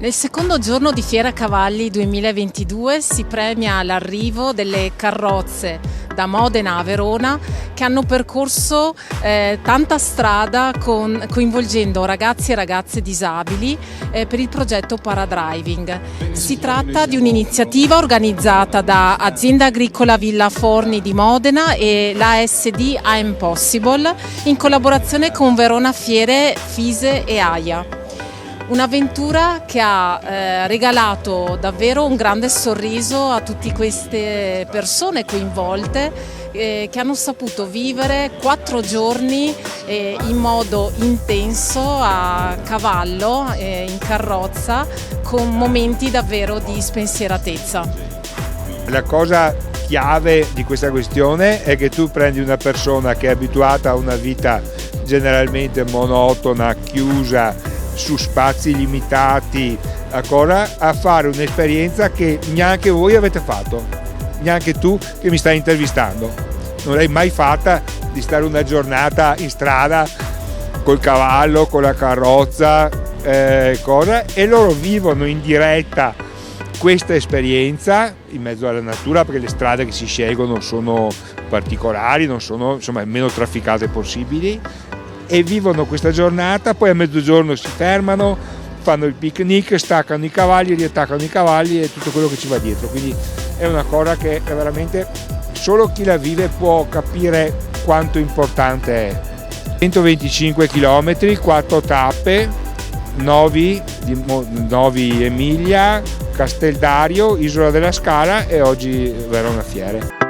Nel secondo giorno di Fiera Cavalli 2022 si premia l'arrivo delle carrozze da Modena a Verona che hanno percorso tanta strada coinvolgendo ragazzi e ragazze disabili per il progetto Paradriving. Si tratta di un'iniziativa organizzata da Azienda Agricola Villa Forni di Modena e l'ASD I'm Possible in collaborazione con Verona Fiere, Fise e AIA. Un'avventura che ha regalato davvero un grande sorriso a tutte queste persone coinvolte che hanno saputo vivere 4 giorni in modo intenso a cavallo, in carrozza, con momenti davvero di spensieratezza. La cosa chiave di questa questione è che tu prendi una persona che è abituata a una vita generalmente monotona, chiusa, su spazi limitati, ancora a fare un'esperienza che neanche voi avete fatto, neanche tu che mi stai intervistando. Non l'hai mai fatta di stare una giornata in strada col cavallo, con la carrozza, e loro vivono in diretta questa esperienza in mezzo alla natura, perché le strade che si scelgono sono particolari, non sono, insomma, meno trafficate possibili, e vivono questa giornata. Poi a mezzogiorno si fermano, fanno il picnic, staccano i cavalli, riattaccano i cavalli e tutto quello che ci va dietro. Quindi è una cosa che è veramente, solo chi la vive può capire quanto importante è. 125 km, 4 tappe, Novi Emilia, Casteldario, Isola della Scala e oggi Verona Fiere.